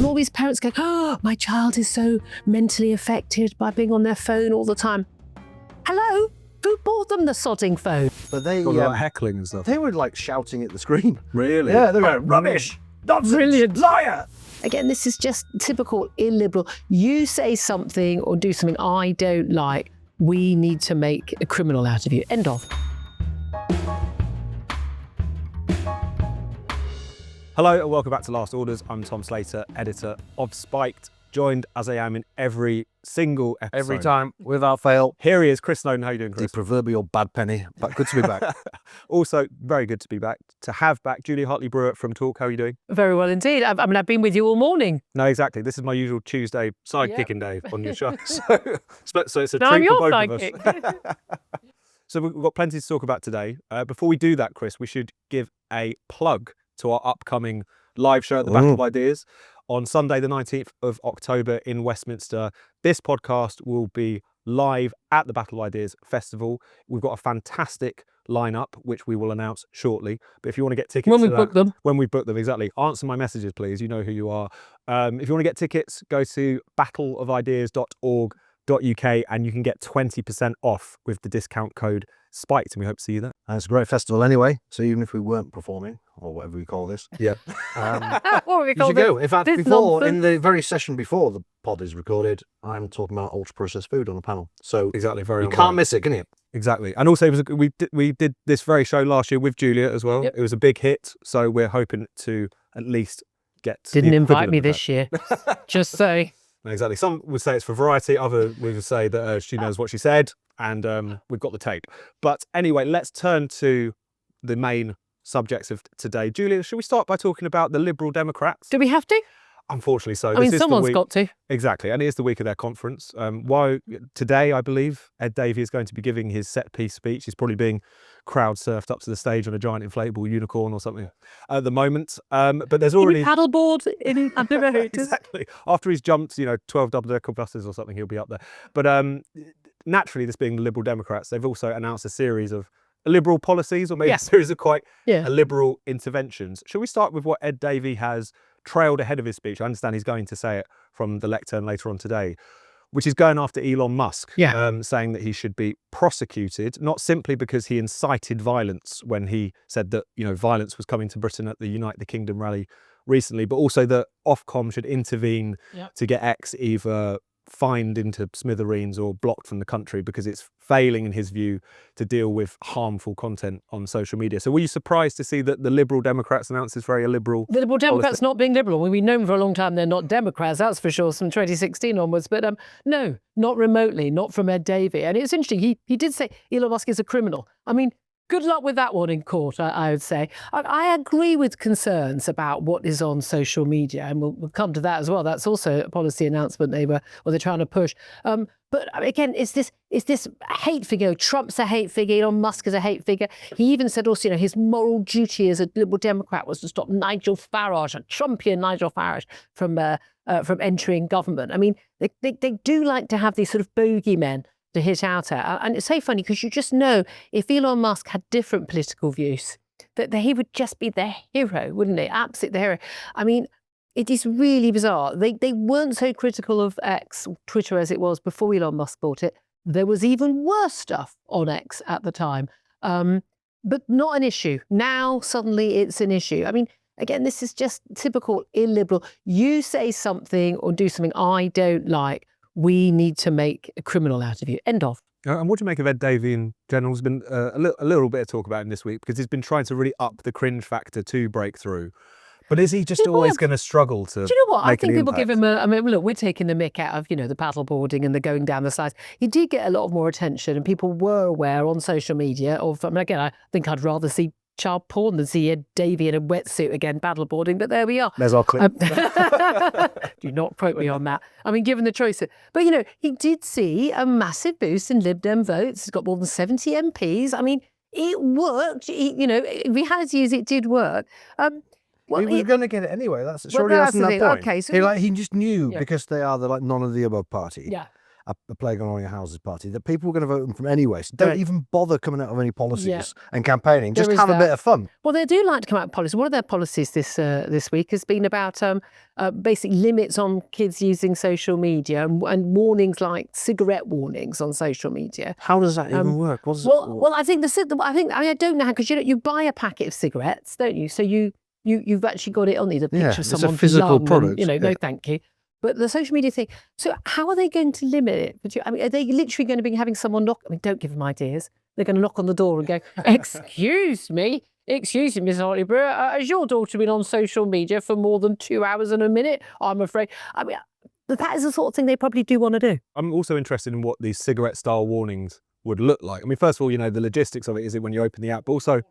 all these parents go, oh, my child is so mentally affected by being on their phone all the time. Hello? Who bought them the sodding phone? But they heckling and stuff. They were like shouting at the screen. Really? Yeah, they were going, rubbish, nonsense, Brilliant. liar. Again, this is just typical illiberal. You say something or do something I don't like, we need to make a criminal out of you. End of. Hello and welcome back to Last Orders. I'm Tom Slater, editor of Spiked, joined as I am in every single episode. Every time, without fail. Here he is, Chris Snowdon. How you doing, Chris? The proverbial bad penny, but good to be back. Also, very good to be back. To have back Julia Hartley-Brewer from Talk. How are you doing? Very well indeed. I've been with you all morning. No, exactly. This is my usual Tuesday sidekicking day on your show. So it's a No, treat I'm your for both of us. sidekick. So we've got plenty to talk about today. Before we do that, Chris, we should give a plug to our upcoming live show at the Battle of Ideas on Sunday, the 19th of October in Westminster. This podcast will be live at the Battle of Ideas Festival. We've got a fantastic lineup, which we will announce shortly. But if you want to get tickets When we book them. When we book them, exactly. Answer my messages, please. You know who you are. If you want to get tickets, go to battleofideas.org.uk and you can get 20% off with the discount code Spiked, and we hope to see you there. And it's a great festival anyway, so even if we weren't performing, or whatever we call this, Yeah. What we you call should go. In fact, this before, nonsense. in the very session before the pod is recorded, I'm talking about ultra-processed food on the panel. So Exactly. Very you on can't brand. miss it, can you? Exactly. And also, we did this very show last year with Julia as well. Yep. It was a big hit, so we're hoping to at least get Didn't the invite me equivalent of this year. Just say. that. Exactly. Some would say it's for variety, others would say that she knows what she said, and we've got the tape. But anyway, let's turn to the main subjects of today. Julia, should we start by talking about the Liberal Democrats? Do we have to? Unfortunately so. I mean, someone's got to. Exactly, and it is the week of their conference. Today, I believe, Ed Davey is going to be giving his set-piece speech. He's probably being crowd-surfed up to the stage on a giant inflatable unicorn or something at the moment. But there's already... Paddleboard in under the hooters. Exactly. After he's jumped, 12 double-decker buses or something, he'll be up there. But naturally, this being the Liberal Democrats, they've also announced a series of liberal policies, or maybe a series of quite liberal interventions. Shall we start with what Ed Davey has trailed ahead of his speech? I understand he's going to say it from the lectern later on today, which is going after Elon Musk, saying that he should be prosecuted, not simply because he incited violence when he said that, violence was coming to Britain at the Unite the Kingdom rally recently, but also that Ofcom should intervene to get X either fined into smithereens or blocked from the country because it's failing, in his view, to deal with harmful content on social media. So were you surprised to see that the Liberal Democrats announced this very liberal... The Liberal Democrats not being liberal. We've known for a long time they're not Democrats, that's for sure, from 2016 onwards. But no, not remotely, not from Ed Davey. And it's interesting, he did say Elon Musk is a criminal. I mean, good luck with that one in court, I would say. I agree with concerns about what is on social media, and we'll come to that as well. That's also a policy announcement they're trying to push. But again, it's this hate figure. Trump's a hate figure. Elon Musk is a hate figure. He even said also, his moral duty as a Liberal Democrat was to stop Nigel Farage, a Trumpian Nigel Farage, from entering government. I mean, they do like to have these sort of bogeymen to hit out at. And it's so funny because you just know if Elon Musk had different political views, that he would just be the hero, wouldn't he? Absolutely the hero. I mean, it is really bizarre. They weren't so critical of X, Twitter as it was before Elon Musk bought it. There was even worse stuff on X at the time, but not an issue. Now, suddenly it's an issue. I mean, again, this is just typical illiberal. You say something or do something I don't like, we need to make a criminal out of you. End of. And what do you make of Ed Davey in general? There's been a little bit of talk about him this week because he's been trying to really up the cringe factor to break through. But is he just always going to struggle to? Do you know what? I think people impact? give him look, we're taking the mick out of, the paddleboarding and the going down the slides. He did get a lot more attention and people were aware on social media of, again, I think I'd rather see child porn than see Ed Davey in a wetsuit again paddleboarding, but there we are. There's our clip. Do not quote me on that. I mean, given the choice. But, he did see a massive boost in Lib Dem votes. He's got more than 70 MPs. I mean, it worked. Reality is it did work. He was going to get it anyway. That's surely that's the point. Okay, so he just knew because they are the none of the above party. Yeah. a plague on all your houses party that people are going to vote them from anyway. So don't even bother coming out of any policies and campaigning. Just have a bit of fun. Well, they do like to come out with policies. One of their policies this week has been about basic limits on kids using social media and warnings like cigarette warnings on social media. How does that even work? Well, I think I don't know how, because you buy a packet of cigarettes, don't you? So you've actually got it on there, the picture of someone's it's a physical product. And, no, thank you. But the social media thing, so how are they going to limit it? I mean, are they literally going to be having someone knock? I mean, don't give them ideas. They're going to knock on the door and go, excuse me, Miss Hartley-Brewer, has your daughter been on social media for more than 2 hours and a minute? I'm afraid. I mean, that is the sort of thing they probably do want to do. I'm also interested in what these cigarette-style warnings would look like. I mean, first of all, the logistics of it, is it when you open the app? But also,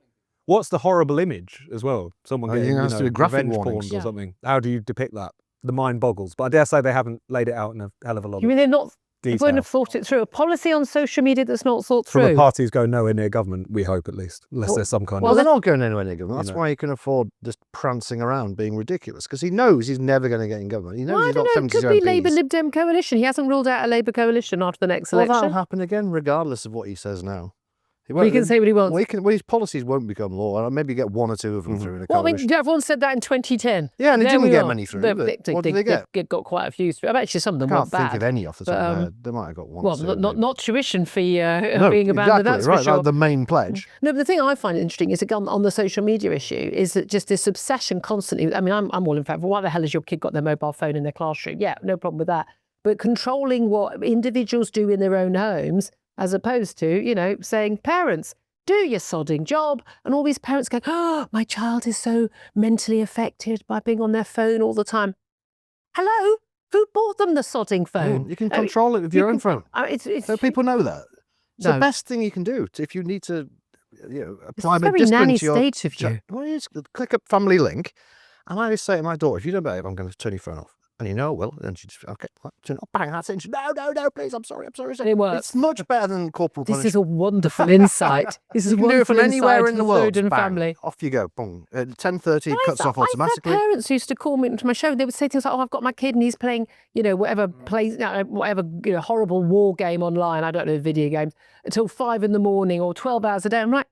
what's the horrible image as well? Someone getting graphic revenge porn or something. How do you depict that? The mind boggles. But I dare say they haven't laid it out in a hell of a lot. You mean they're not? They detail. wouldn't have thought it through. A policy on social media that's not thought through. From a party who's going nowhere near government, we hope at least, unless there's some kind of... Well, they're not going anywhere near government. That's why he can afford just prancing around being ridiculous, because he knows he's never going to get in government. He knows he's got 70 Could be Labour Lib Dem coalition. He hasn't ruled out a Labour coalition after the next election. Well, that'll happen again, regardless of what he says now. He can say what he wants. Well, his policies won't become law. I'll maybe get 1 or 2 of them through in a coalition. Everyone said that in 2010. Yeah, and they didn't get many through. What did they get? They got quite a few through. Actually, some of them weren't bad. I can't think of any off the top of my head. They might have got 1 or 2. Well, not tuition fee being abandoned, that's right, for sure. The main pledge. No, but the thing I find interesting is, again, on the social media issue, is that just this obsession constantly. I mean, I'm all in favour. Why the hell has your kid got their mobile phone in their classroom? Yeah, no problem with that. But controlling what individuals do in their own homes, as opposed to, saying, parents, do your sodding job. And all these parents go, oh, my child is so mentally affected by being on their phone all the time. Hello? Who bought them the sodding phone? You can control it with your own phone. So people know that. It's the best thing you can do. If you need to, apply a very nanny state of you. Well, click a family link. And I always say to my daughter, if you don't behave, I'm going to turn your phone off. And then she just, okay, turn it off, bang, that's it. No, please, I'm sorry. And it works. It's much better than corporal punishment. This is a wonderful insight. This is a wonderful insight anywhere in the world. Snowdon Bang, family. Off you go, boom. At 10:30, it cuts off automatically. I've had parents who used to call me to my show. They would say things like, oh, I've got my kid and he's playing, whatever horrible war game online. I don't know, video games, until 5 in the morning or 12 hours a day. I'm like,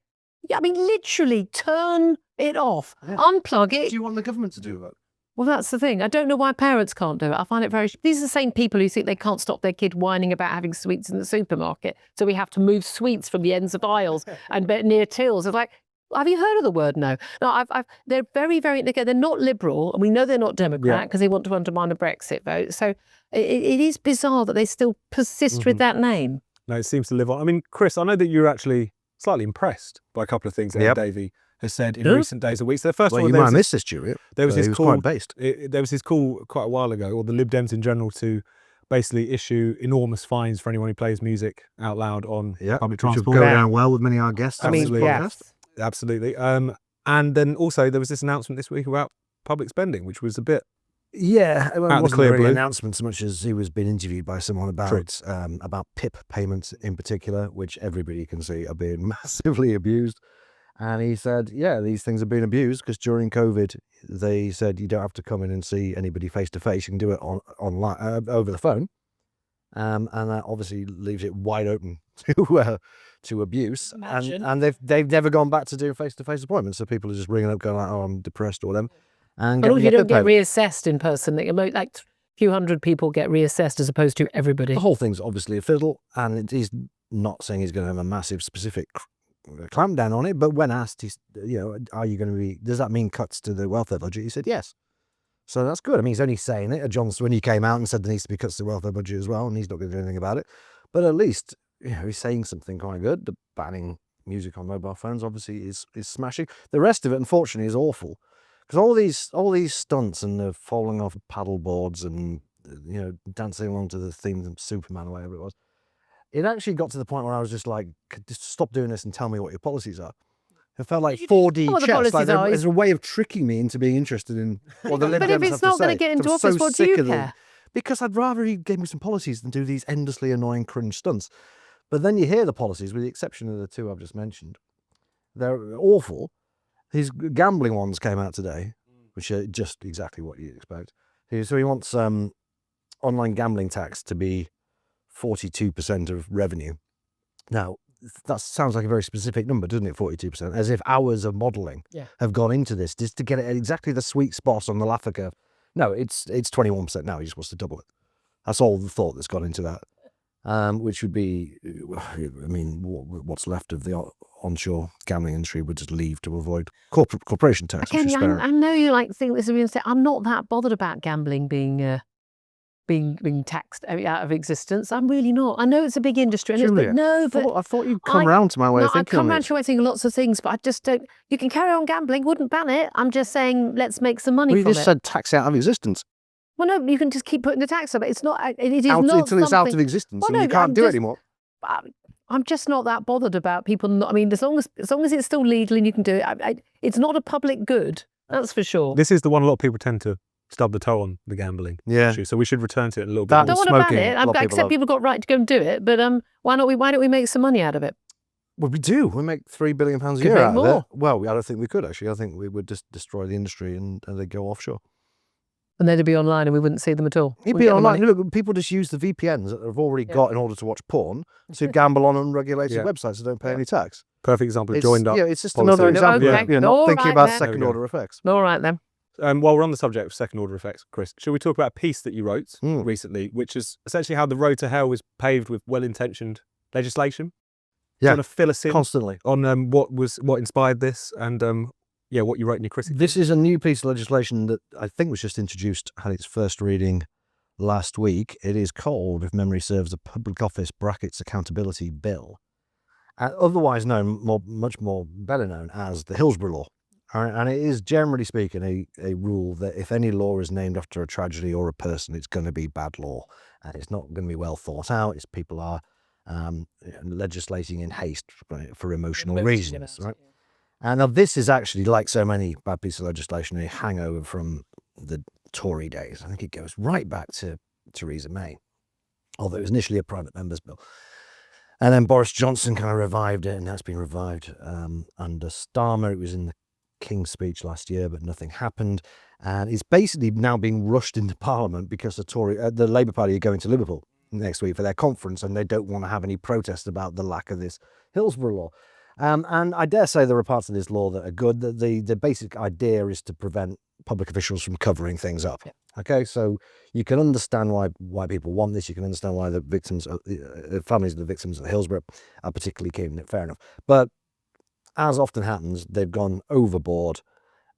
yeah, I mean, literally turn it off, unplug it. Do you want the government to do that? Well, that's the thing. I don't know why parents can't do it. I find it very... These are the same people who think they can't stop their kid whining about having sweets in the supermarket. So we have to move sweets from the ends of aisles and near tills. It's like, have you heard of the word no? No, they're very, very... They're not liberal, and we know they're not Democrat because they want to undermine a Brexit vote. So it is bizarre that they still persist with that name. No, it seems to live on. I mean, Chris, I know that you're actually slightly impressed by a couple of things that Ed Davey has said in recent days or weeks. So first of all, you might have missed this, Julia. There was his call. Quite based. There was his call quite a while ago, or the Lib Dems in general, to basically issue enormous fines for anyone who plays music out loud on public transport. Which would go down well with many of our guests. Absolutely. And then also there was this announcement this week about public spending, which was a bit it wasn't really an announcement so much as he was being interviewed by someone about PIP payments in particular, which everybody can see are being massively abused. And he said, these things are being abused because during COVID, they said you don't have to come in and see anybody face to face. You can do it online over the phone. And that obviously leaves it wide open to abuse. And they've never gone back to doing face to face appointments. So people are just ringing up going like, oh, I'm depressed or whatever. And you don't get reassessed in person. Like a few hundred people get reassessed as opposed to everybody. The whole thing's obviously a fiddle. And he's not saying he's going to have a massive specific clamp down on it, but when asked, he's, are you going to be, does that mean cuts to the welfare budget? He said yes. So that's good. I mean, he's only saying it. John Swinney came out and said there needs to be cuts to the welfare budget as well, and he's not going to do anything about it. But at least, he's saying something quite good. The banning music on mobile phones obviously is smashing. The rest of it, unfortunately, is awful. Because all these stunts and the falling off paddle boards and, dancing along to the theme of Superman or whatever it was, it actually got to the point where I was just like, just stop doing this and tell me what your policies are. It felt like 4D chess. Like there's a way of tricking me into being interested in what the Lib Dems have to say. But if it's not going to get into office, what do you care? Because I'd rather he gave me some policies than do these endlessly annoying cringe stunts. But then you hear the policies, with the exception of the 2 I've just mentioned. They're awful. His gambling ones came out today, which are just exactly what you'd expect. So he wants online gambling tax to be 42% of revenue. Now, that sounds like a very specific number, doesn't it? 42%, as if hours of modelling have gone into this just to get it at exactly the sweet spot on the Laffer curve. No, it's 21% now. He just wants to double it. That's all the thought that's gone into that, which would be, I mean, what's left of the onshore gambling industry would just leave to avoid corporation tax. Again, I know you think this is being said. I'm not that bothered about gambling being taxed out of existence. I'm really not. I know it's a big industry, and Julia, but I thought you'd come round to my way of thinking. I've come round to my way of thinking lots of things, but I just don't. You can carry on gambling, wouldn't ban it. I'm just saying, let's make some money from it. You just said tax out of existence. Well, no, you can just keep putting the tax on it. It's not. It is not until it's out of existence, and you can't do it anymore. I'm just not that bothered about people not. I mean, as long as it's still legal and you can do it, it's not a public good. That's for sure. This is the one a lot of people tend to stub the toe on, the gambling issue. So we should return to it a little bit. I don't want to ban it. I accept people got right to go and do it, but why don't we make some money out of it? Well, we do. We make £3 billion a year out of it. Well, I don't think we could actually. I think we would just destroy the industry and they'd go offshore. And they'd be online and we wouldn't see them at all. It'd be online. Look, people just use the VPNs that they've already got in order to watch porn to gamble on unregulated websites that don't pay any tax. Perfect example. Joined up. Yeah, it's just another example. Okay. You're not thinking about second-order effects. All right, then. While we're on the subject of second-order effects, Chris, should we talk about a piece that you wrote recently, which is essentially how the road to hell is paved with well-intentioned legislation? Yeah, do you want to fill us in constantly on what inspired this and what you wrote in your criticism? This is a new piece of legislation that I think was just introduced, had its first reading last week. It is called, if memory serves, a Public Office Accountability Bill, otherwise known, much more better known as the Hillsborough Law. And it is, generally speaking, a rule that if any law is named after a tragedy or a person, it's going to be bad law. And it's not going to be well thought out. It's people are legislating in haste for emotional reasons, right? And now this is actually, like so many bad pieces of legislation, a hangover from the Tory days. I think it goes right back to Theresa May, although it was initially a private member's bill. And then Boris Johnson kind of revived it, and that's been revived under Starmer. It was in the King's speech last year, but nothing happened. And it's basically now being rushed into Parliament because the Labour Party are going to Liverpool next week for their conference, and they don't want to have any protest about the lack of this Hillsborough Law. And I dare say there are parts of this law that are good. The basic idea is to prevent public officials from covering things up. Yeah. Okay, so you can understand why people want this. You can understand why the victims, families of the victims of Hillsborough are particularly keen. Fair enough. But as often happens, they've gone overboard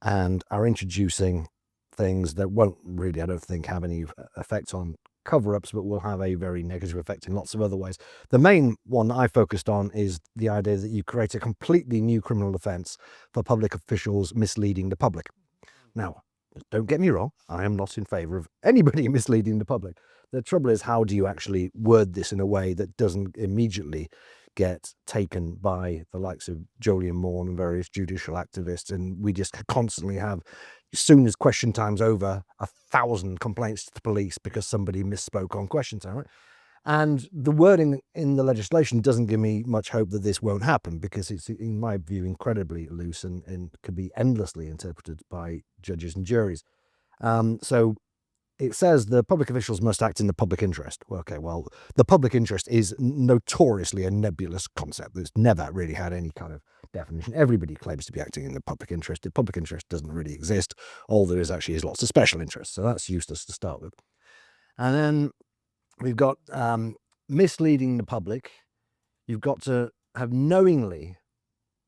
and are introducing things that won't really, I don't think, have any effect on cover-ups, but will have a very negative effect in lots of other ways. The main one that I focused on is the idea that you create a completely new criminal offence for public officials misleading the public. Now, don't get me wrong, I am not in favour of anybody misleading the public. The trouble is, how do you actually word this in a way that doesn't immediately get taken by the likes of Julia Hartley and various judicial activists, and we just constantly have, as soon as question time's over, 1,000 complaints to the police because somebody misspoke on question time, right? And the wording in the legislation doesn't give me much hope that this won't happen, because it's, in my view, incredibly loose and could be endlessly interpreted by judges and juries. So it says the public officials must act in the public interest. Well, okay, well, the public interest is notoriously a nebulous concept that's never really had any kind of definition. Everybody claims to be acting in the public interest. The public interest doesn't really exist. All there is actually is lots of special interests. So that's useless to start with. And then we've got misleading the public. You've got to have knowingly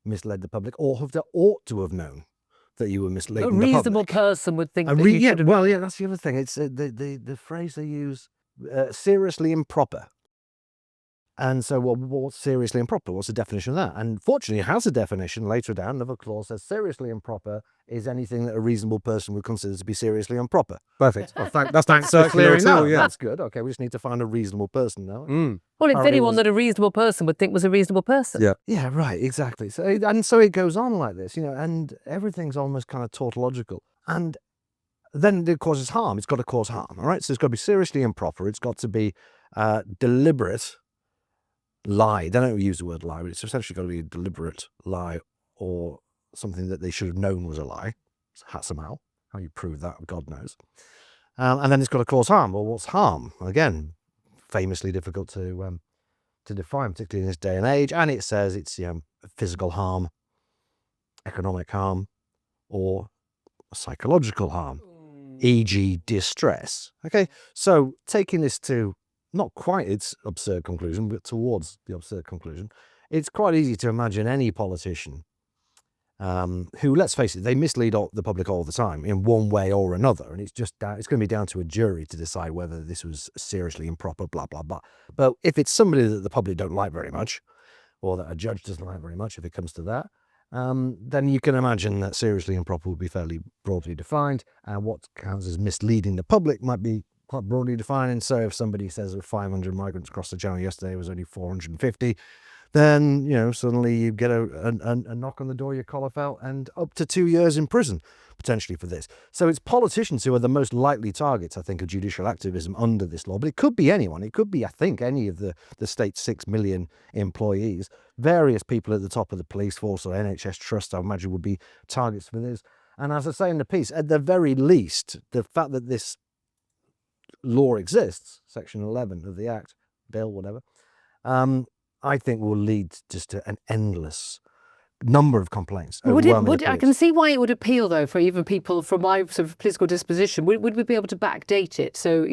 misled the public, or have to ought to have known that you were misleading the public. A reasonable person would think that you should have... Well, yeah, that's the other thing. It's the phrase they use, seriously improper. And so, well, what's seriously improper? What's the definition of that? And fortunately, it has a definition later down. Another clause says seriously improper is anything that a reasonable person would consider to be seriously improper. Perfect. Well, thanks for clearing that. Yeah. That's good. Okay, we just need to find a reasonable person now. Well, it's anyone that a reasonable person would think was a reasonable person. Yeah. Yeah, right, exactly. So it goes on like this, and everything's almost kind of tautological. And then it causes harm. It's got to cause harm, all right? So it's got to be seriously improper. It's got to be deliberate lie. They don't use the word lie, but it's essentially got to be a deliberate lie, or something that they should have known was a lie somehow. How you prove that, God knows. And then it's got to cause harm. Well, what's harm? Again, famously difficult to define, particularly in this day and age. And it says it's physical harm, economic harm, or psychological harm, e.g. distress. Okay, so taking this to not quite its absurd conclusion, but towards the absurd conclusion, it's quite easy to imagine any politician who, let's face it, they mislead the public all the time in one way or another, and it's going to be down to a jury to decide whether this was seriously improper, blah, blah, blah. But if it's somebody that the public don't like very much, or that a judge doesn't like very much, if it comes to that, then you can imagine that seriously improper would be fairly broadly defined, and what counts as misleading the public might be quite broadly defined. And so if somebody says that 500 migrants crossed the channel yesterday, was only 450, then, suddenly you get a knock on the door, your collar fell, and up to 2 years in prison, potentially, for this. So it's politicians who are the most likely targets, I think, of judicial activism under this law. But it could be anyone. It could be, I think, any of the state's 6 million employees. Various people at the top of the police force or NHS trust, I imagine, would be targets for this. And as I say in the piece, at the very least, the fact that this law exists, Section 11 of the Act, bill, whatever, I think will lead just to an endless number of complaints. I can see why it would appeal, though, for even people from my sort of political disposition. Would we be able to backdate it? So,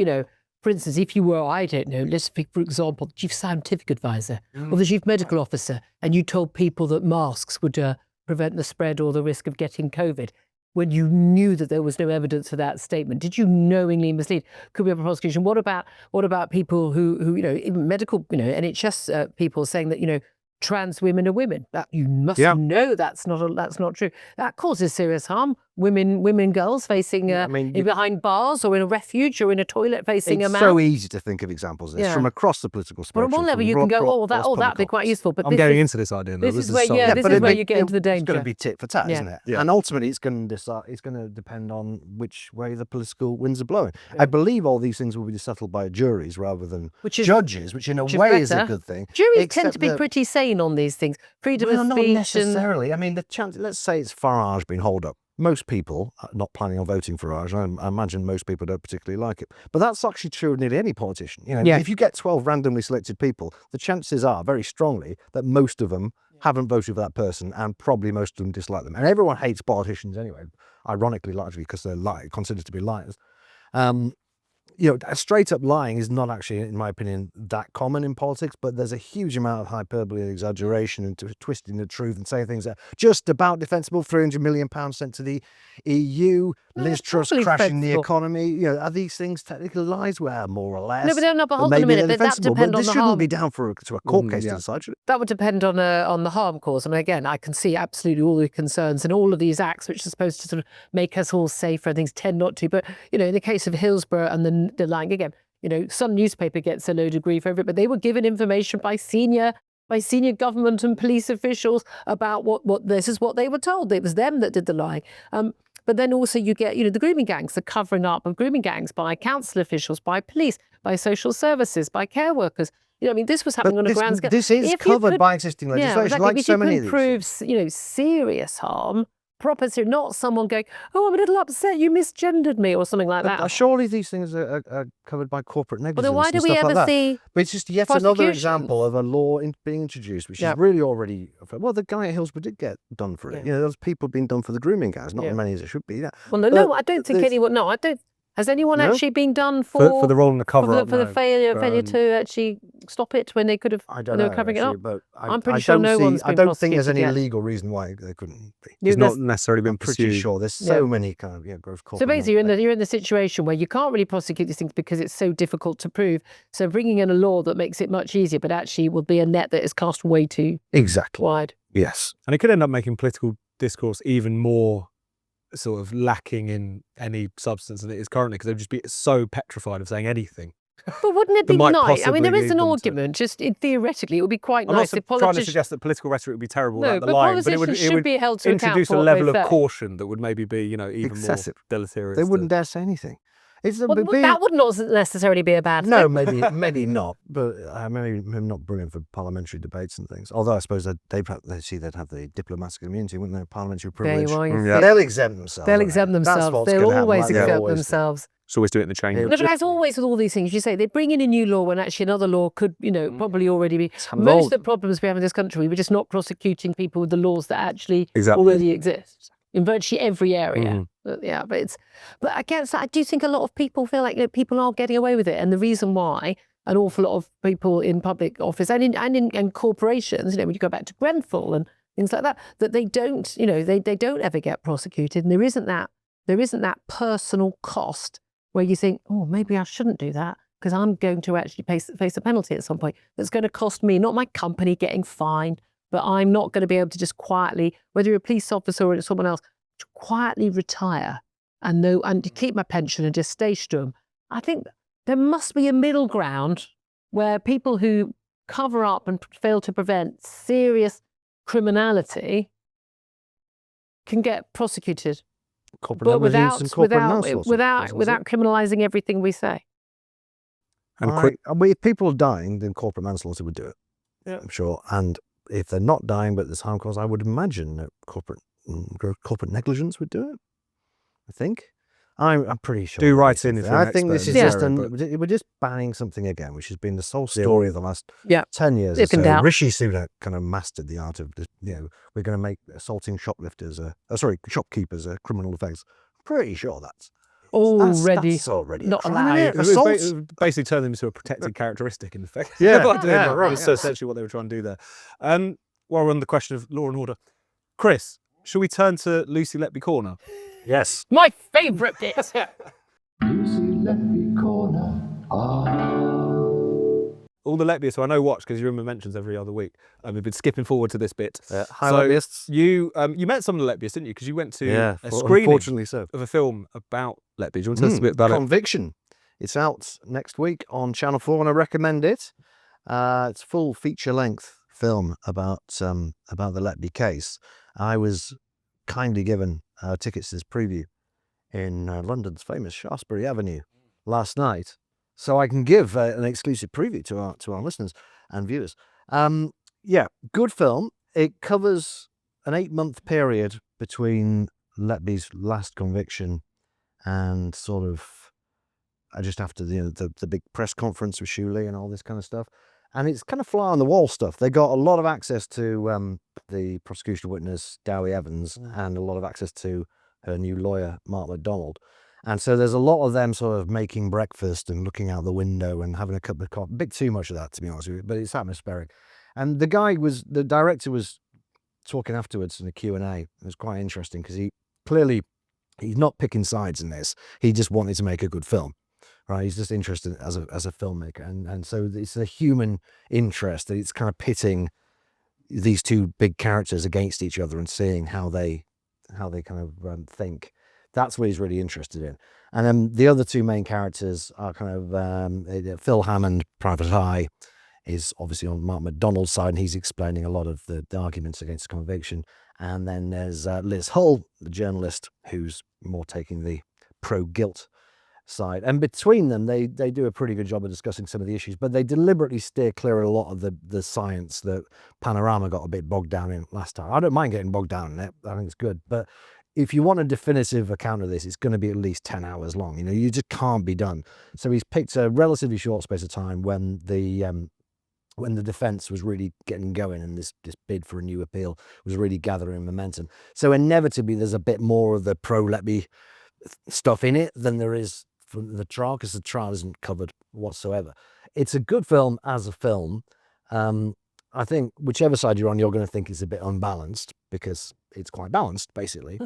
for instance, if you were, I don't know, let's pick, for example, the chief scientific advisor or the chief medical officer, and you told people that masks would prevent the spread or the risk of getting COVID, when you knew that there was no evidence for that statement, did you knowingly mislead? Could we have a prosecution? What about people who even medical, NHS people saying that, trans women are women? That you must know that's not true. That causes serious harm. Women, girls facing behind bars or in a refuge or in a toilet facing a man. It's so easy to think of examples of this from across the political spectrum. But on one level, you can go, that'd be quite useful. But I'm getting into this idea. This is where you get into the danger. It's going to be tit for tat, isn't it? Yeah. And ultimately, it's going to depend on which way the political winds are blowing. Yeah. I believe all these things will be settled by juries rather than judges, which in a way is a good thing. Juries tend to be pretty sane on these things. Freedom of speech. Not necessarily. I mean, the chance. Let's say it's Farage being holed up. Most people are not planning on voting for Farage. I imagine most people don't particularly like it. But that's actually true of nearly any politician. If you get 12 randomly selected people, the chances are very strongly that most of them haven't voted for that person, and probably most of them dislike them. And everyone hates politicians anyway, ironically, largely because they're considered to be liars. Straight up lying is not actually, in my opinion, that common in politics, but there's a huge amount of hyperbole and exaggeration and twisting the truth and saying things that are just about defensible. £300 million sent to the EU, Liz Truss crashing the economy. Are these things technical lies? Well, more or less. No, but hold on a minute. But that depends on the harm. This shouldn't be down to a court case to decide, should it? That would depend on the harm caused. I mean, again, I can see absolutely all the concerns and all of these acts which are supposed to sort of make us all safer, and things tend not to. But, in the case of Hillsborough and the lying, again, some newspaper gets a load of grief over it, but they were given information by senior government and police officials about what this is what they were told. It was them that did the lying. But then also you get, the grooming gangs, the covering up of grooming gangs by council officials, by police, by social services, by care workers. This was happening on a grand scale. This is covered by existing legislation, like so many of these. Prove, serious harm, proper, not someone going, I'm a little upset, you misgendered me, or something like that. Surely these things are covered by corporate negligence. Well, then why do we ever see? But it's just yet another example of a law being introduced, which is really already. Well, the guy at Hillsborough did get done for it. There's people being done for the grooming guys, not as many as it should be. Yeah. Well, no, I don't think anyone. No, I don't. Has anyone actually been done for the role in the cover-up? For the failure to actually stop it when they could have? I don't know. They were covering actually, it up. But I'm pretty sure no one's been I don't think there's any yet. legal reason why they couldn't be. It's not necessarily been pursued. Pretty sure there's so many kind of gross corporate. So basically, you're in the situation where you can't really prosecute these things because it's so difficult to prove. So bringing in a law that makes it much easier, but actually will be a net that is cast way too wide. Yes, and it could end up making political discourse even more sort of lacking in any substance than it is currently, because they'd just be so petrified of saying anything. But wouldn't it be nice? I mean, there is an argument, just theoretically, it would be quite nice if politicians... I'm not trying to suggest that political rhetoric would be terrible about the but lying, but it would be held to introduce account a level of say. caution that would maybe be, even excessive. More deleterious. They wouldn't dare say anything. That would not necessarily be a bad thing. No, maybe not. But maybe not brilliant for parliamentary debates and things. Although I suppose they'd have the diplomatic immunity, wouldn't they? Parliamentary privilege. They'll exempt themselves. They'll always exempt themselves. It's always do it in the chamber. But as always with all these things, you say they bring in a new law when actually another law could, probably already be. Most of the problems we have in this country, we're just not prosecuting people with the laws that actually already exist in virtually every area. But again, I do think a lot of people feel like people are getting away with it, and the reason why an awful lot of people in public office and in corporations, when you go back to Grenfell and things like that, that they don't, they don't ever get prosecuted, and there isn't that personal cost where you think, oh, maybe I shouldn't do that because I'm going to actually face a penalty at some point that's going to cost me, not my company getting fined, but I'm not going to be able to just quietly, whether you're a police officer or someone else, to quietly retire and to keep my pension and just stay strum. I think there must be a middle ground where people who cover up and fail to prevent serious criminality can get prosecuted. Corporate negligence and corporate manslaughter. Without criminalising everything we say. And if people are dying, then corporate manslaughter would do it. Yeah, I'm sure. And if they're not dying, but there's harm caused, I would imagine that corporate negligence would do it. I think. I'm pretty sure. Do write in. I think this is just we're just banning something again, which has been the sole story of the last 10 years. Or so. Rishi Sunak kind of mastered the art of we're going to make assaulting shopkeepers a criminal offence. Pretty sure that's already not allowed. Basically turn them into a protected characteristic in effect. That's essentially what they were trying to do there. While we're on the question of law and order, Chris, shall we turn to Lucy Letby Corner? Yes. My favourite bit. Lucy Letby Corner. All the Letbyists who I know watch, because you remember mentions every other week. We've been skipping forward to this bit. Hi, Lettbyists. You met some of the Lettbyists, didn't you? Because you went to a screening of a film about Letby. Do you want to tell us a bit about Conviction. It's out next week on Channel 4, and I recommend it. It's a full feature-length film about the Letby case. I was kindly given tickets to this preview in London's famous Shaftesbury Avenue last night, so I can give an exclusive preview to our listeners and viewers. Good film. It covers an 8-month period between Letby's last conviction and sort of just after the big press conference with Shuley and all this kind of stuff. And it's kind of fly on the wall stuff. They got a lot of access to the prosecution witness, Dowie Evans, and a lot of access to her new lawyer, Mark MacDonald. And so there's a lot of them sort of making breakfast and looking out the window and having a cup of coffee. A bit too much of that, to be honest with you, but it's atmospheric. And the director was talking afterwards in the Q&A. It was quite interesting because he's not picking sides in this. He just wanted to make a good film. Right, he's just interested as a filmmaker, and so it's a human interest that it's kind of pitting these two big characters against each other and seeing how they kind of think. That's what he's really interested in. And then the other two main characters are kind of Phil Hammond, Private Eye, is obviously on Mark MacDonald's side, and he's explaining a lot of the arguments against conviction. And then there's Liz Hull, the journalist, who's more taking the pro-guilt side, and between them they do a pretty good job of discussing some of the issues, but they deliberately steer clear of a lot of the science that Panorama got a bit bogged down in last time. I don't mind getting bogged down in it. I think it's good, but if you want a definitive account of this, it's going to be at least 10 hours long. You just can't be done. So he's picked a relatively short space of time when the defense was really getting going and this bid for a new appeal was really gathering momentum. So inevitably there's a bit more of the pro-Letby stuff in it than there is from the trial, because the trial isn't covered whatsoever. It's a good film as a film. I think whichever side you're on, you're going to think it's a bit unbalanced because it's quite balanced, basically.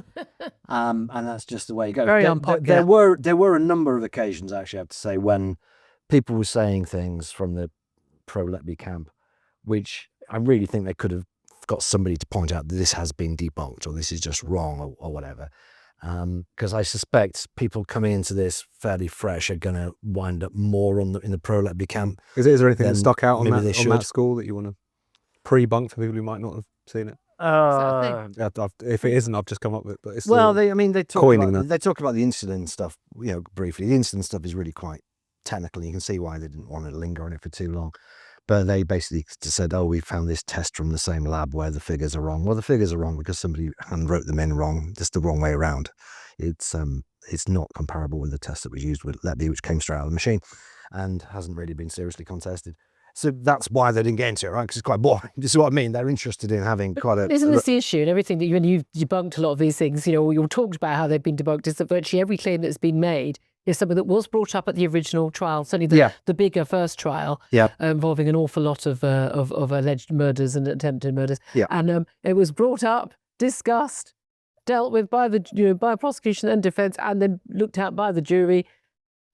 And that's just the way it goes. Very unpopular. There were a number of occasions, actually, I have to say, when people were saying things from the pro-Letby camp, which I really think they could have got somebody to point out that this has been debunked or this is just wrong or whatever. Because I suspect people coming into this fairly fresh are going to wind up more in the pro-Letby camp. Is there anything that stuck out on that score that you want to pre-bunk for people who might not have seen it? If it isn't, I've just come up with it. But it's they talk about the incident stuff, briefly. The incident stuff is really quite technical. You can see why they didn't want to linger on it for too long. But they basically said, oh, we found this test from the same lab where the figures are wrong. Well, the figures are wrong because somebody handwrote them in wrong, just the wrong way around. It's not comparable with the test that was used with Letby, which came straight out of the machine and hasn't really been seriously contested. So that's why they didn't get into it, right? Because it's quite boring. This is what I mean. They're interested in having quite a... Isn't this the issue? And everything that you've debunked a lot of these things, you've talked about how they've been debunked, is that virtually every claim that's been made is something that was brought up at the original trial, certainly the bigger first trial, involving an awful lot of alleged murders and attempted murders. Yeah. And it was brought up, discussed, dealt with by the by prosecution and defence, and then looked at by the jury,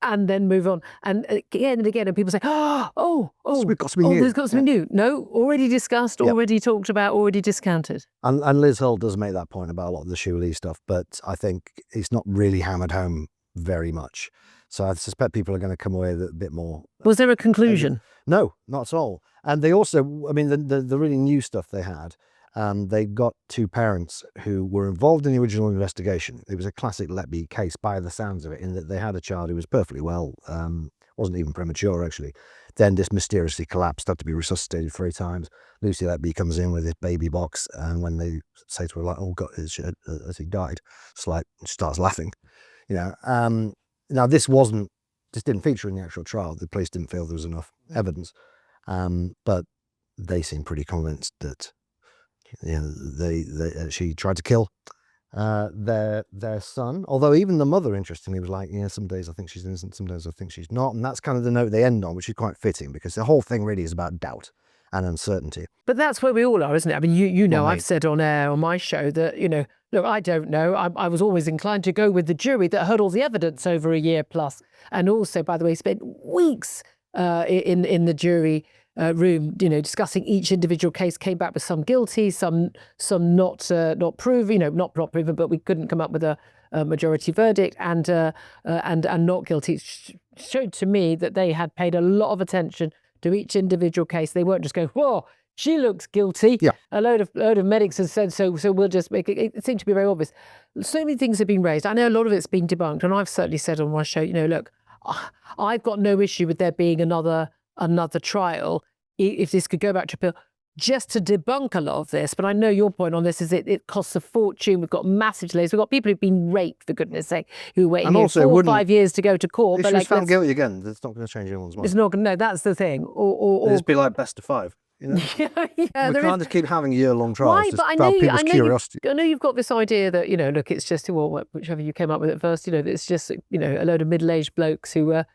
and then move on. And again and again, and people say, oh, we've got something new. There's got something new. No, already discussed, already talked about, already discounted. And Liz Hull does make that point about a lot of the Shoe Lee stuff, but I think it's not really hammered home very much. So I suspect people are going to come away with a bit more. Was there a conclusion? No, not at all. And they also, I mean, the really new stuff they had, they got two parents who were involved in the original investigation. It was a classic Letby case by the sounds of it, in that they had a child who was perfectly well, wasn't even premature actually, then just mysteriously collapsed, had to be resuscitated 3 times. Lucy Letby comes in with this baby box, and when they say to her, like, oh God, as he died, it's like, she starts laughing. Now this didn't feature in the actual trial. The police didn't feel there was enough evidence, but they seem pretty convinced that she tried to kill their son. Although even the mother, interestingly, was like, some days I think she's innocent, some days I think she's not, and that's kind of the note they end on, which is quite fitting because the whole thing really is about doubt and uncertainty. But that's where we all are, isn't it? I mean, I've said on air on my show that, look, I don't know. I was always inclined to go with the jury that heard all the evidence over a year plus, and also, by the way, spent weeks in the jury room, discussing each individual case. Came back with some guilty, some not proven, not proven, but we couldn't come up with a majority verdict, and not guilty. It showed to me that they had paid a lot of attention to each individual case. They weren't just going, whoa, she looks guilty. Yeah. A load of medics have said so we'll just make it. It seemed to be very obvious. So many things have been raised. I know a lot of it's been debunked, and I've certainly said on my show, look, I've got no issue with there being another trial if this could go back to appeal, just to debunk a lot of this. But I know your point on this is it costs a fortune. We've got massive delays. We've got people who've been raped, for goodness sake, who wait 4 or 5 years to go to court. If she's found guilty again, that's not going to change anyone's mind. It's not going to, no, that's the thing. Or it'd be like best of 5. We can't just keep having year-long trials. Right, but I know you've got this idea that, look, it's just, whichever you came up with at first, it's just, a load of middle-aged blokes who are,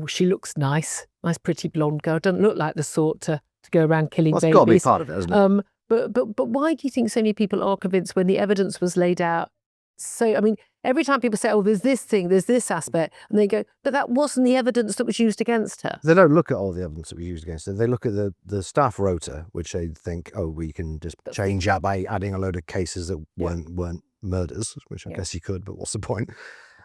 she looks nice pretty blonde girl, doesn't look like the sort to go around killing babies. It's got to be part of it, hasn't it? But why do you think so many people are convinced when the evidence was laid out? So, I mean, every time people say, oh, there's this thing, there's this aspect, and they go, but that wasn't the evidence that was used against her. They don't look at all the evidence that was used against her. They look at the staff rota, which they think, oh, we can just change that by adding a load of cases that weren't murders, which I guess you could, but what's the point?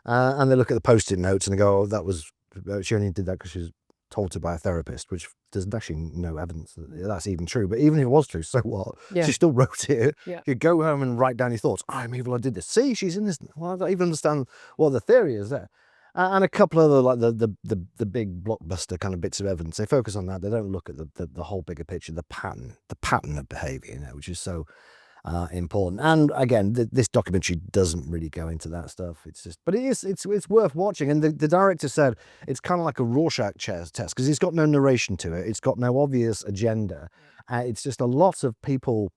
And they look at the post-it notes and they go, oh, she only did that because she was told to by a therapist, which there's actually no evidence that that's even true. But even if it was true, so what? Yeah. She still wrote it. Yeah. You go home and write down your thoughts. I'm evil, I did this. See, she's in this. Well, I don't even understand what the theory is there. And a couple other, like the big blockbuster kind of bits of evidence, they focus on that. They don't look at the whole bigger picture, the pattern of behaviour, which is so important. And again, this documentary doesn't really go into that stuff. But it's worth watching. And the director said it's kind of like a Rorschach test because it's got no narration to it. It's got no obvious agenda. It's just a lot of people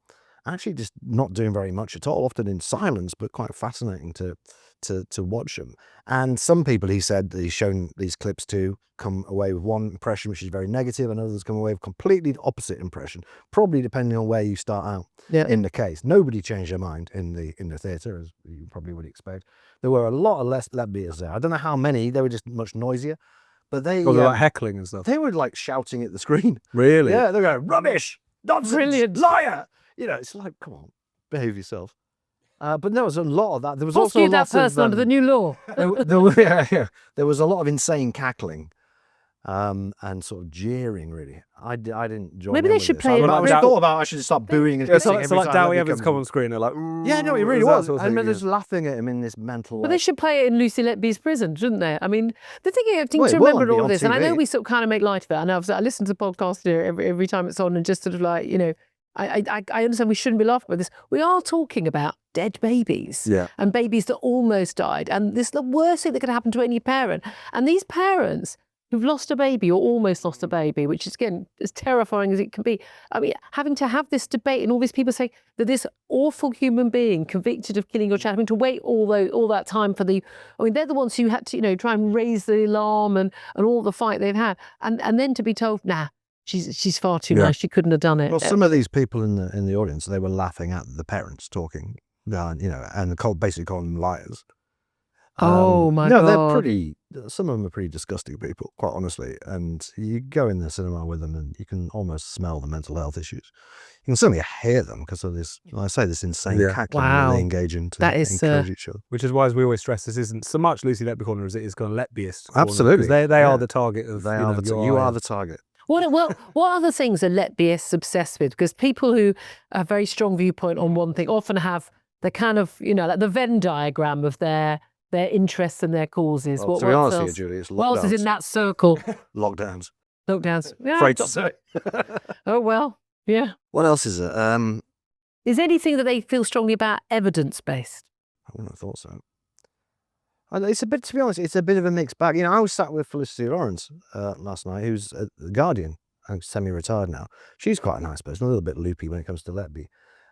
actually just not doing very much at all, often in silence, but quite fascinating to watch them. And some people, he said, that he's shown these clips to, come away with one impression which is very negative, and others come away with completely opposite impression, probably depending on where you start out in the case. Nobody changed their mind in the theatre, as you probably would expect. There were a lot of less Letbyers there. I don't know how many. They were just much noisier. But they were like heckling and stuff. They were like shouting at the screen. Really? Yeah, they were going, rubbish, nonsense, brilliant, liar. It's like, come on, behave yourself. But there was a lot of that. There was also a lot that person under the new law. There was a lot of insane cackling. and sort of jeering. Really, I didn't join. Maybe in they with should this. play it. I Like thought about I should start booing and Yeah, kissing so every like time Dowie Letby Evans comes come in. on screen, they're like, Yeah, no, it really that was. sort of And thing, they're yeah. just laughing at him in this mental. But they should play it in Lucy Letby's prison, shouldn't they? I mean, the thing I think Well, to it will remember be all on this, and I know TV. we sort of kind of make light of it. I know I listen to the podcast every time it's on, and just sort of like, you know, I understand we shouldn't be laughing about this. We are talking about dead babies and babies that almost died, and this is the worst thing that could happen to any parent. And these parents who've lost a baby or almost lost a baby, which is, again, as terrifying as it can be. I mean, having to have this debate and all these people say that this awful human being convicted of killing your child, having to wait all that time for the, I mean, they're the ones who had to, you know, try and raise the alarm and all the fight they've had. And then to be told, nah, she's far too nice, she couldn't have done it. Well, some of these people in the audience, they were laughing at the parents talking, you know, and basically calling them liars. Oh my God! God! Some of them are pretty disgusting people, quite honestly. And you go in the cinema with them, and you can almost smell the mental health issues. You can certainly hear them because of this. Like I say, this insane cackling that they engage in to encourage each other. Which is why, as we always stress, this isn't so much Lucy Letby Corner as it is kind of Letbyist. Absolutely, because they are the target of. You are the target. What other things are Letbyists obsessed with? Because people who have a very strong viewpoint on one thing often have the kind of, you know, like the Venn diagram of their interests and their causes. Well, to be honest with you, Julie, it's what else is in that circle? Lockdowns. Lockdowns. Yeah, Afraid to say. Oh, well, yeah. What else is it? Is anything that they feel strongly about evidence-based? I wouldn't have thought so. It's a bit, to be honest, it's a bit of a mixed bag. You know, I was sat with Felicity Lawrence last night, who's at The Guardian, semi-retired now. She's quite a nice person, a little bit loopy when it comes to Letby.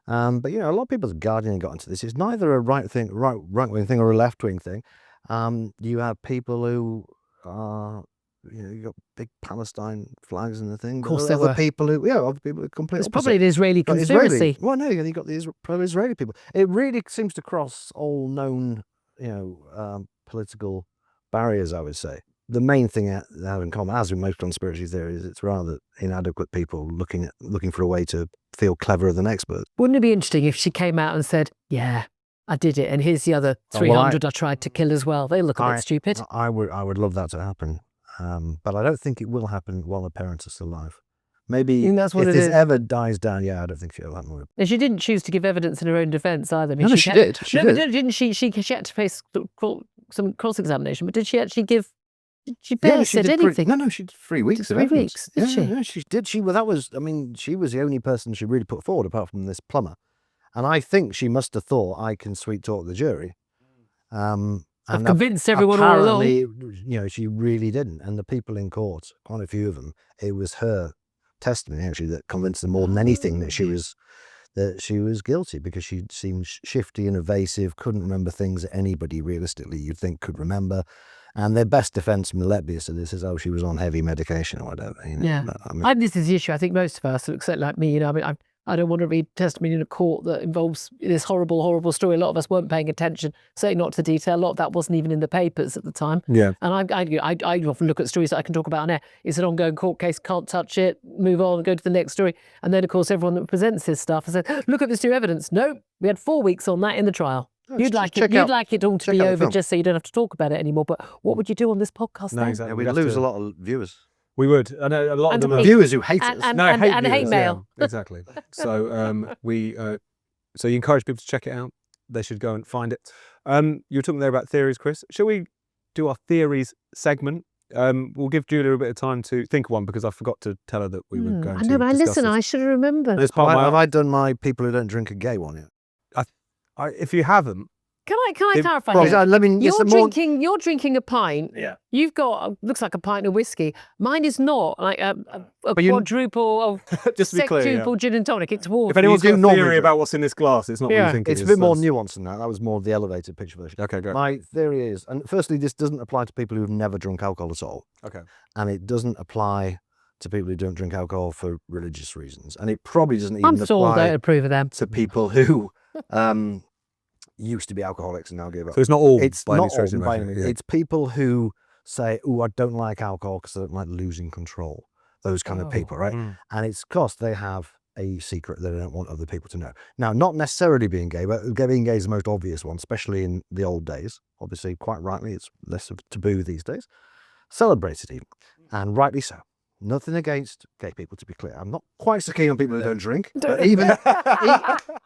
But, you know, a lot of people at The Guardian got into this. It's neither a right-wing thing or a left-wing thing. You have people who are, you know, you've got big Palestine flags and the thing. Of course, other people who are completely It's probably an Israeli conspiracy. Well, no, you've got the pro-Israeli people. It really seems to cross all known, you know, political barriers, I would say. The main thing they have in common, as with most conspiracy theories, it's rather inadequate people looking for a way to feel cleverer than experts. Wouldn't it be interesting if she came out and said, yeah, I did it, and here's the other 300 I tried to kill as well? They look a bit stupid. I would love that to happen, but I don't think it will happen while the parents are still alive. Maybe if this ever dies down, I don't think she'll happen. And she didn't choose to give evidence in her own defence either. I mean, no, she did. She did. Didn't she? She had to face some cross-examination, but did she actually give? She barely said anything. No, she did 3 weeks of 3 evidence. weeks, did she? Yeah, she did. She was the only person she really put forward apart from this plumber. And I think she must have thought, I can sweet talk the jury. I've convinced everyone all along. Apparently, you know, she really didn't. And the people in court, quite a few of them, it was her testimony actually that convinced them more than anything that she was guilty, because she seemed shifty and evasive, couldn't remember things that anybody realistically you'd think could remember. And their best defence from the Letbyist of this is, she was on heavy medication or whatever. You know? Yeah. This is the issue. I think most of us, except like me, you know, I mean, I don't want to read testimony in a court that involves this horrible, horrible story. A lot of us weren't paying attention, certainly not to detail. A lot of that wasn't even in the papers at the time. Yeah. And I often look at stories that I can talk about on air. It's an ongoing court case, can't touch it, move on, go to the next story. And then, of course, everyone that presents this stuff has said, look at this new evidence. No, we had 4 weeks on that in the trial. You'd like it all to be over just so you don't have to talk about it anymore. But what would you do on this podcast then? Exactly. Yeah, we'd lose a lot of viewers. We would. I know a lot of them are viewers who hate us. And hate mail. Yeah, exactly. So so you encourage people to check it out. They should go and find it. You were talking there about theories, Chris. Shall we do our theories segment? We'll give Julia a bit of time to think of one, because I forgot to tell her that we were going to. I know, but discuss listen, this. I should have remembered. Have I done my people who don't drink a gay one yet? If you haven't, Can I clarify here? I mean, You're drinking a pint. Yeah. You've got looks like a pint of whiskey. Mine is not like a quadruple of just to be clear, sextuple gin and tonic. It's water. if anyone's got a theory about what's in this glass, it's not what you think it's it is. a bit more nuanced than that. That was more the elevated picture version. Okay, great. My theory is, and firstly, this doesn't apply to people who've never drunk alcohol at all. Okay. And it doesn't apply to people who don't drink alcohol for religious reasons. And it probably doesn't even apply don't approve of them. to people who used to be alcoholics and now give up. So it's not all. It's by not any stretch of all the by any imagination, means. It's people who say, I don't like alcohol because I don't like losing control. Those kind of people, right? And it's because they have a secret that they don't want other people to know. Now, not necessarily being gay, but being gay is the most obvious one, especially in the old days. Obviously, quite rightly, it's less of a taboo these days. Celebrated even. and rightly so. Nothing against gay people, to be clear. I'm not quite so keen on people who don't drink, but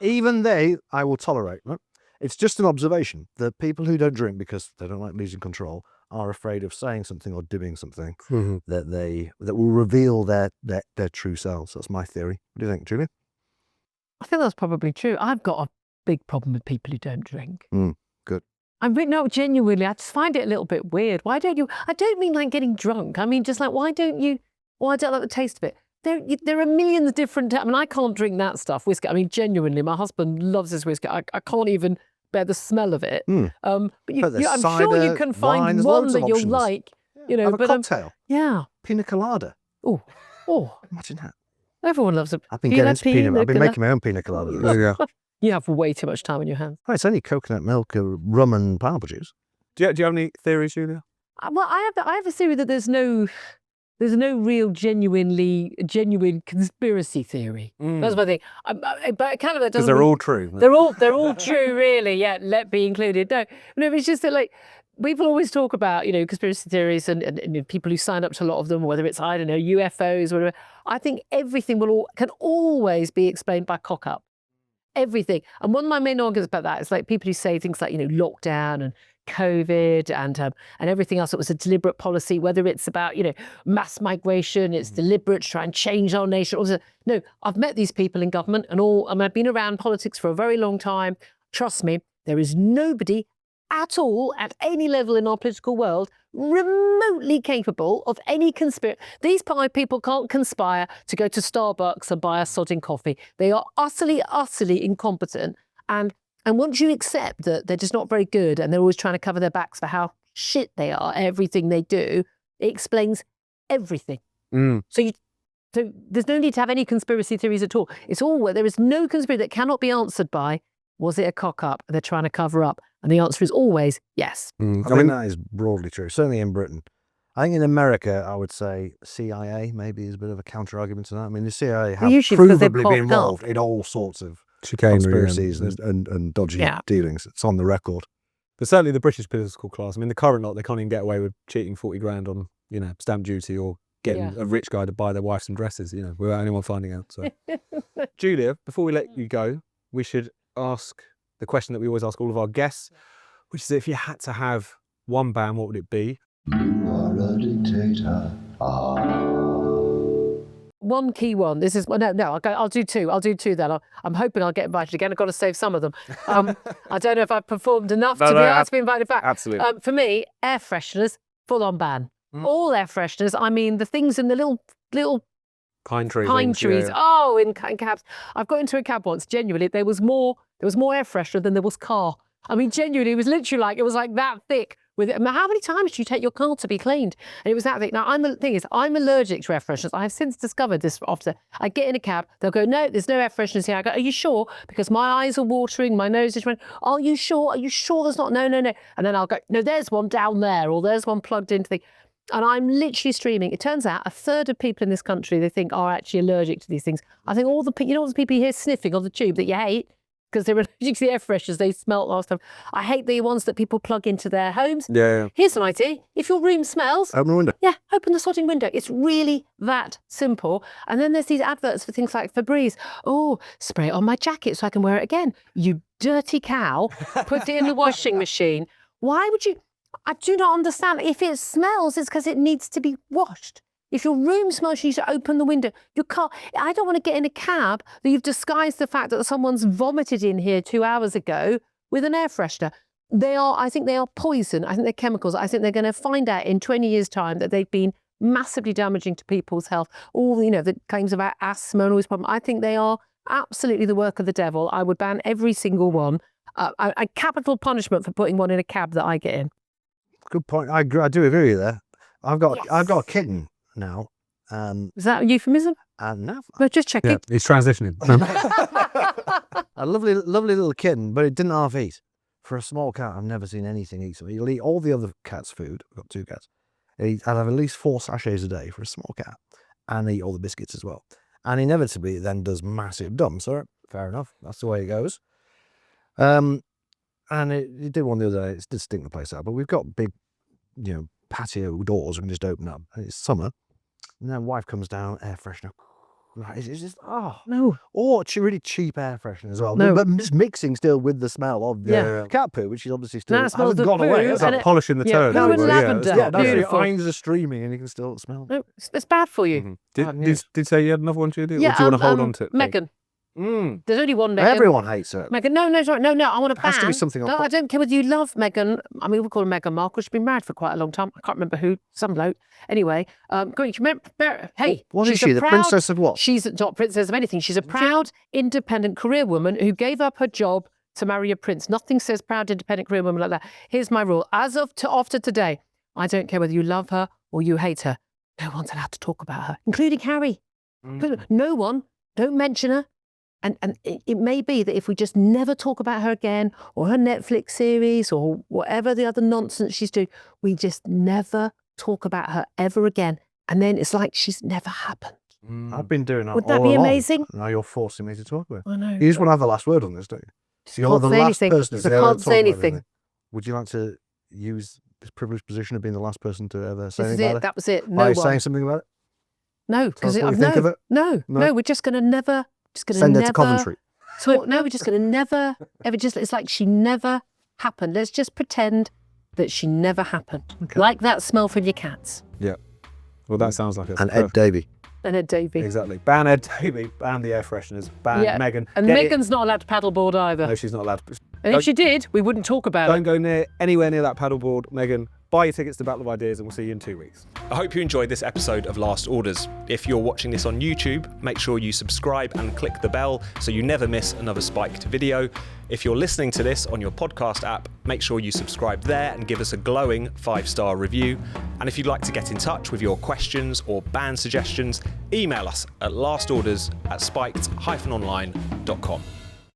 even they, I will tolerate. Right? It's just an observation. The people who don't drink because they don't like losing control are afraid of saying something or doing something that will reveal their true selves. That's my theory. What do you think, Julia? I think that's probably true. I've got a big problem with people who don't drink. Good. No, genuinely, I just find it a little bit weird. Why don't you? I don't mean like getting drunk. I mean just like, why don't you? Well, I don't like the taste of it. There are millions of different. I mean, I can't drink that stuff, whiskey. I mean, genuinely, my husband loves his whiskey. I can't even bear the smell of it. But I'm sure you can find one that you'll like. You know, have a cocktail. Yeah, pina colada. Oh, imagine that. Everyone loves it. I've been getting into pina. I've been making my own pina colada. There you go. You have way too much time on your hands. Oh, it's only coconut milk, rum, and pineapple juice. Do you have any theories, Julia? Well, I have a theory that there's no real genuine conspiracy theory. That's my thing. But kind of that doesn't. Because they're all true. They're all true, really. Yeah, Letby included. No, it's just that like people always talk about conspiracy theories and people who sign up to a lot of them, whether it's I don't know UFOs, whatever. I think everything can always be explained by cock up. Everything. And one of my main arguments about that is like people who say things like lockdown and COVID and everything else. It was a deliberate policy, whether it's about mass migration, it's deliberate to try and change our nation. No, I've met these people in government and I've been around politics for a very long time. Trust me, there is nobody at all at any level in our political world remotely capable of any conspiracy. These people can't conspire to go to Starbucks and buy a sodding coffee. They are utterly incompetent. And once you accept that they're just not very good and they're always trying to cover their backs for how shit they are, everything they do, it explains everything. So there's no need to have any conspiracy theories at all. It's all where there is no conspiracy that cannot be answered by, was it a cock up they're trying to cover up? And the answer is always yes. I mean, that is broadly true, certainly in Britain. I think in America, I would say CIA maybe is a bit of a counter argument to that. I mean, the CIA have provably been involved in all sorts of conspiracies and dodgy dealings. It's on the record. But certainly the British political class, I mean, the current lot, they can't even get away with cheating 40 grand on, stamp duty or getting a rich guy to buy their wife some dresses, without anyone finding out. So, Julia, before we let you go, we should ask the question that we always ask all of our guests, which is if you had to have one band, what would it be? You are a dictator. One key one. This is I'll do two. I'll do two then. I'm hoping I'll get invited again. I've got to save some of them. I don't know if I've performed enough to be asked to be invited back. Absolutely. For me, air fresheners, full on ban. All air fresheners. I mean the things in the little pine trees. Yeah. Oh, in cabs. I've got into a cab once. Genuinely, there was more air freshener than there was car. I mean, genuinely, it was like that thick. How many times do you take your car to be cleaned? And it was that thick. Now, I'm allergic to air fresheners. I have since discovered this after I get in a cab. They'll go, no, there's no air fresheners here. I go, are you sure? Because my eyes are watering, my nose is running. Are you sure? Are you sure there's not? No. And then I'll go, no, there's one down there, or there's one plugged into the. And I'm literally streaming. It turns out a third of people in this country they think are actually allergic to these things. I think all the people you hear sniffing on the tube that you hate because they're allergic to the air fresheners they smelt last time. I hate the ones that people plug into their homes. Yeah. Here's an idea. If your room smells, open the window. Yeah, open the sodding window. It's really that simple. And then there's these adverts for things like Febreze. Oh, spray it on my jacket so I can wear it again. You dirty cow. Put it in the washing machine. Why would you? I do not understand. If it smells, it's because it needs to be washed. If your room smells, you need to open the window. Your car. I don't want to get in a cab that you've disguised the fact that someone's vomited in here 2 hours ago with an air freshener. I think they are poison. I think they're chemicals. I think they're going to find out in 20 years' time that they've been massively damaging to people's health. All, the claims about asthma and all these problems. I think they are absolutely the work of the devil. I would ban every single one. A capital punishment for putting one in a cab that I get in. Good point. I do agree with you there. I've got a kitten now. Is that a euphemism? No. But just checking. Yeah, he's transitioning. A lovely little kitten, but it didn't half eat. For a small cat, I've never seen anything eat. So he'll eat all the other cat's food. I've got 2 cats. I'll have at least 4 sachets a day for a small cat, and eat all the biscuits as well. And inevitably, then does massive dumps. All right, fair enough. That's the way it goes. And it did one the other day. It did stink the place out. But we've got big, patio doors and just open up. And it's summer. And then wife comes down, air freshener. It's just, No. Or really cheap air freshener as well. No. But just mixing still with the smell of the cat poo, which is obviously still No, it smells hasn't the gone poo, away. It's and like it- polishing the turd. poo as and well, lavender. Yeah, that's Beautiful. your eyes are streaming and you can still smell. No, it's bad for you. Did say you had another one, Judy? Yeah, or do you want to hold on to it? Megan. Mm. There's only one Megan. Everyone hates her. Megan, no, sorry, no, I want to ban. Has to be something on No, top. I don't care whether you love Meghan. I mean, we'll call her Meghan Markle. She's been married for quite a long time. I can't remember who, some bloke. Anyway, going to remember, hey, What is she's she? a The proud- princess of what? She's not princess of anything. She's a proud, independent career woman who gave up her job to marry a prince. Nothing says proud, independent career woman like that. Here's my rule. As of after today, I don't care whether you love her or you hate her. No one's allowed to talk about her, including Harry. No one. Don't mention her. And it may be that if we just never talk about her again, or her Netflix series, or whatever the other nonsense she's doing, we just never talk about her ever again. And then it's like she's never happened. I've been doing that. Would that all be along. amazing? Now you're forcing me to talk about it. I know. You just want to have the last word on this, don't you? So you're Can't the say last anything. person to I ever can't talk say about anything. anything. Would you like to use this privileged position of being the last person to ever say This is anything it. about it? That was it. No By one. saying something about it? No, because Tell us what you think of it? No, we're just going to never. Send her to Coventry. No, we're just going to never ever. It's like she never happened. Let's just pretend that she never happened. Okay. Like that smell from your cats. Yeah. Well, that sounds like a And Ed Davey. And Ed Davey. Exactly. Ban Ed Davey, ban the air fresheners, ban Meghan. And Get it- Meghan's not allowed to paddleboard either. No, she's not allowed. And if she did, we wouldn't talk about Don't it. go anywhere near that paddleboard, Meghan. Buy your tickets to Battle of Ideas and we'll see you in 2 weeks. I hope you enjoyed this episode of Last Orders. If you're watching this on YouTube, make sure you subscribe and click the bell so you never miss another spiked video. If you're listening to this on your podcast app, make sure you subscribe there and give us a glowing 5-star review. And if you'd like to get in touch with your questions or ban suggestions, email us at lastorders@spiked-online.com.